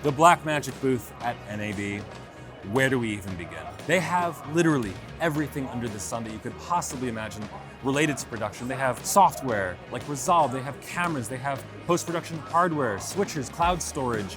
The Blackmagic booth at NAB, where do we even begin? They have literally everything under the sun that you could possibly imagine related to production. They have software like Resolve, they have cameras, they have post-production hardware, switchers, cloud storage.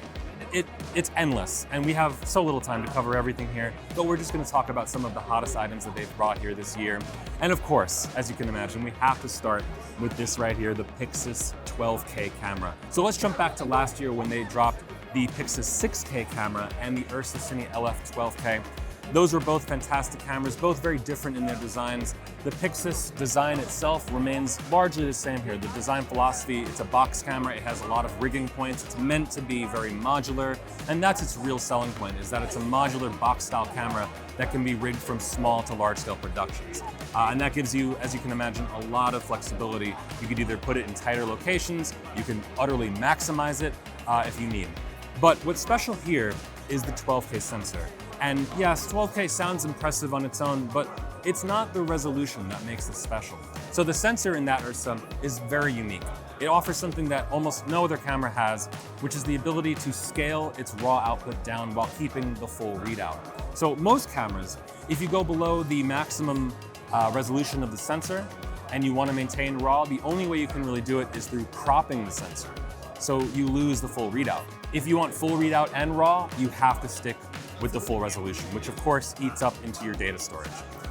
It's endless, and we have so little time to cover everything here, but we're just going to talk about some of the hottest items that they've brought here this year. And of course, as you can imagine, we have to start with this right here, the Pyxis 12K camera. So let's jump back to last year when they dropped the Pyxis 6K camera and the Ursa Cine LF 12K. Those were both fantastic cameras, both very different in their designs. The Pyxis design itself remains largely the same here. The design philosophy, it's a box camera, it has a lot of rigging points, it's meant to be very modular, and that's its real selling point, is that it's a modular box-style camera that can be rigged from small to large-scale productions. And that gives you, as you can imagine, a lot of flexibility. You could either put it in tighter locations, you can utterly maximize it if you need. But what's special here is the 12K sensor. And yes, 12K sounds impressive on its own, but it's not the resolution that makes it special. So the sensor in that Ursa is very unique. It offers something that almost no other camera has, which is the ability to scale its raw output down while keeping the full readout. So most cameras, if you go below the maximum resolution of the sensor and you want to maintain RAW, the only way you can really do it is through cropping the sensor. So you lose the full readout. If you want full readout and RAW, you have to stick with the full resolution, which of course eats up into your data storage.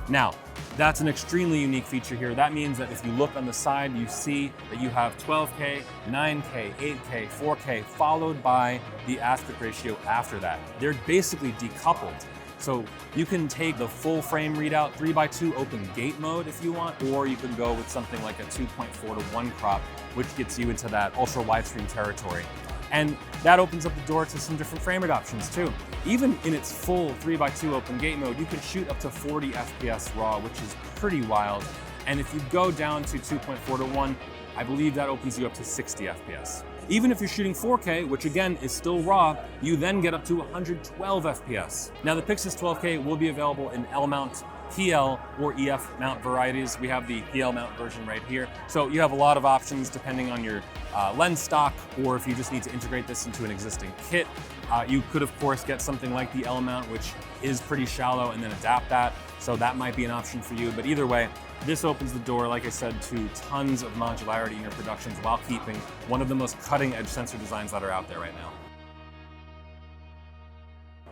Now, that's an extremely unique feature here. That means that if you look on the side, you see that you have 12K, 9K, 8K, 4K, followed by the aspect ratio after that. They're basically decoupled. So you can take the full frame readout 3x2 open gate mode if you want, or you can go with something like a 2.4:1 crop, which gets you into that ultra widescreen territory. And that opens up the door to some different frame rate options too. Even in its full 3x2 open gate mode, you can shoot up to 40 FPS RAW, which is pretty wild. And if you go down to 2.4:1, I believe that opens you up to 60 FPS. Even if you're shooting 4K, which again is still RAW, you then get up to 112 FPS. Now the Pyxis 12K will be available in L mount, PL, or EF mount varieties. We have the PL mount version right here. So you have a lot of options depending on your lens stock, or if you just need to integrate this into an existing kit. You could of course get something like the L mount, which is pretty shallow, and then adapt that. So that might be an option for you, but either way, this opens the door, like I said, to tons of modularity in your productions while keeping one of the most cutting-edge sensor designs that are out there right now.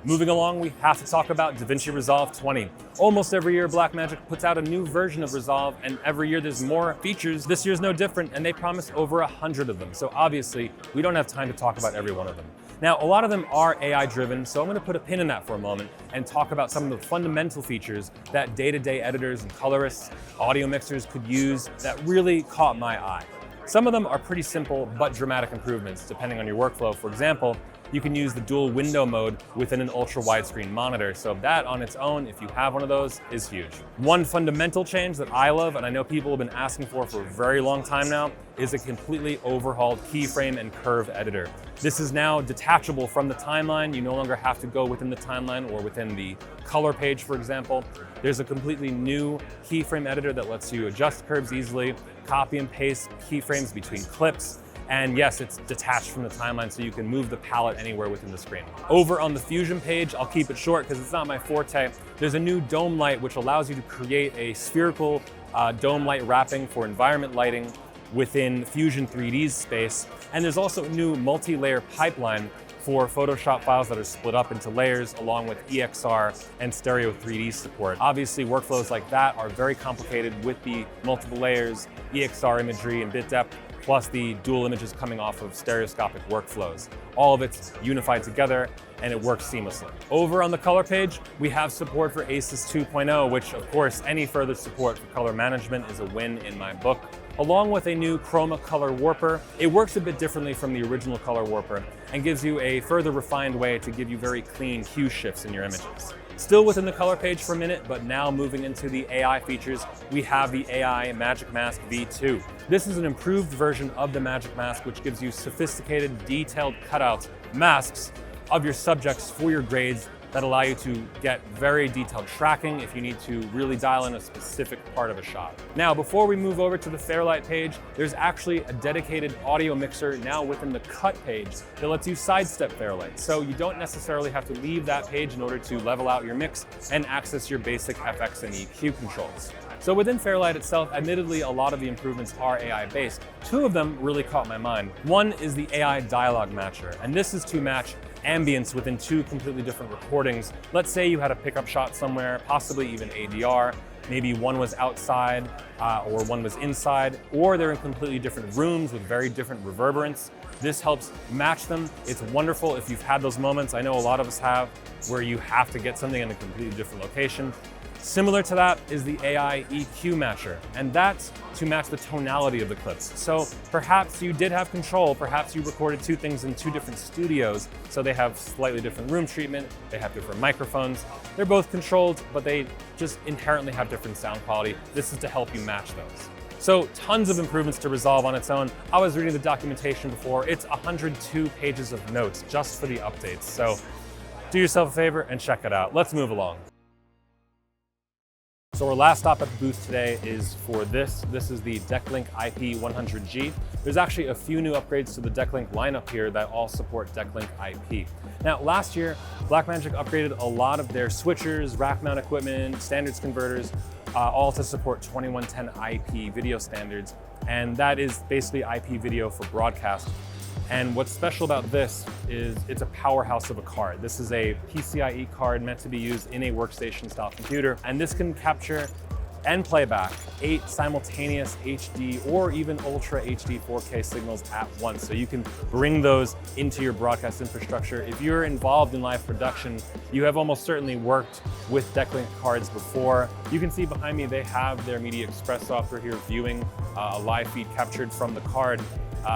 Moving along, we have to talk about DaVinci Resolve 20. Almost every year, Blackmagic puts out a new version of Resolve, and every year there's more features. This year's no different, and they promise over 100 of them. So obviously, we don't have time to talk about every one of them. Now, a lot of them are AI-driven, so I'm going to put a pin in that for a moment and talk about some of the fundamental features that day-to-day editors and colorists, audio mixers could use that really caught my eye. Some of them are pretty simple but dramatic improvements depending on your workflow. For example, you can use the dual window mode within an ultra widescreen monitor. So that on its own, if you have one of those, is huge. One fundamental change that I love, and I know people have been asking for a very long time now, is a completely overhauled keyframe and curve editor. This is now detachable from the timeline. You no longer have to go within the timeline or within the color page, for example. There's a completely new keyframe editor that lets you adjust curves easily, copy and paste keyframes between clips, and yes, it's detached from the timeline so you can move the palette anywhere within the screen. Over on the Fusion page, I'll keep it short because it's not my forte, there's a new dome light which allows you to create a spherical dome light wrapping for environment lighting within Fusion 3D's space. And there's also a new multi-layer pipeline for Photoshop files that are split up into layers along with EXR and Stereo 3D support. Obviously, workflows like that are very complicated with the multiple layers, EXR imagery and bit depth, plus the dual images coming off of stereoscopic workflows. All of it's unified together and it works seamlessly. Over on the color page, we have support for ACES 2.0, which of course, any further support for color management is a win in my book. Along with a new Chroma Color Warper, it works a bit differently from the original Color Warper and gives you a further refined way to give you very clean hue shifts in your images. Still within the color page for a minute, but now moving into the AI features, we have the AI Magic Mask V2. This is an improved version of the Magic Mask, which gives you sophisticated, detailed cutouts, masks of your subjects for your grades that allow you to get very detailed tracking if you need to really dial in a specific part of a shot. Now, before we move over to the Fairlight page, there's actually a dedicated audio mixer now within the Cut page that lets you sidestep Fairlight. So you don't necessarily have to leave that page in order to level out your mix and access your basic FX and EQ controls. So within Fairlight itself, admittedly, a lot of the improvements are AI-based. Two of them really caught my mind. One is the AI dialogue matcher, and this is to match ambience within two completely different recordings. Let's say you had a pickup shot somewhere, possibly even ADR. Maybe one was outside or one was inside, or they're in completely different rooms with very different reverberance. This helps match them. It's wonderful if you've had those moments, I know a lot of us have, where you have to get something in a completely different location. Similar to that is the AI EQ matcher, and that's to match the tonality of the clips. So perhaps you did have control, perhaps you recorded two things in two different studios, so they have slightly different room treatment, they have different microphones. They're both controlled, but they just inherently have different sound quality. This is to help you match those. So tons of improvements to Resolve on its own. I was reading the documentation before. It's 102 pages of notes just for the updates. So do yourself a favor and check it out. Let's move along. So our last stop at the booth today is for this. This is the Decklink IP 100G. There's actually a few new upgrades to the Decklink lineup here that all support Decklink IP. Now, last year, Blackmagic upgraded a lot of their switchers, rack mount equipment, standards converters, all to support 2110 IP video standards. And that is basically IP video for broadcast. And what's special about this is it's a powerhouse of a card. This is a PCIe card meant to be used in a workstation style computer. And this can capture and play back 8 simultaneous HD or even Ultra HD 4K signals at once. So you can bring those into your broadcast infrastructure. If you're involved in live production, you have almost certainly worked with Decklink cards before. You can see behind me, they have their Media Express software here viewing a live feed captured from the card.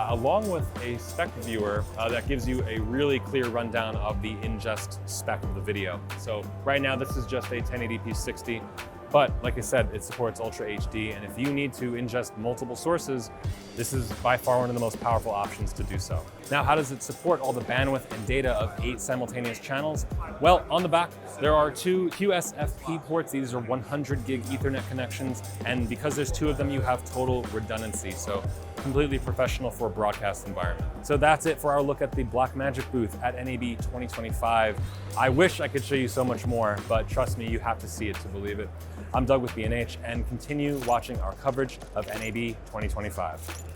Along with a spec viewer that gives you a really clear rundown of the ingest spec of the video. So right now this is just a 1080p 60, but like I said, it supports Ultra HD, and if you need to ingest multiple sources, this is by far one of the most powerful options to do so. Now, how does it support all the bandwidth and data of 8 simultaneous channels? Well, on the back, there are 2 QSFP ports. These are 100 gig Ethernet connections, and because there's 2 of them, you have total redundancy. So completely professional for a broadcast environment. So that's it for our look at the Blackmagic booth at NAB 2025. I wish I could show you so much more, but trust me, you have to see it to believe it. I'm Doug with B&H, and continue watching our coverage of NAB 2025.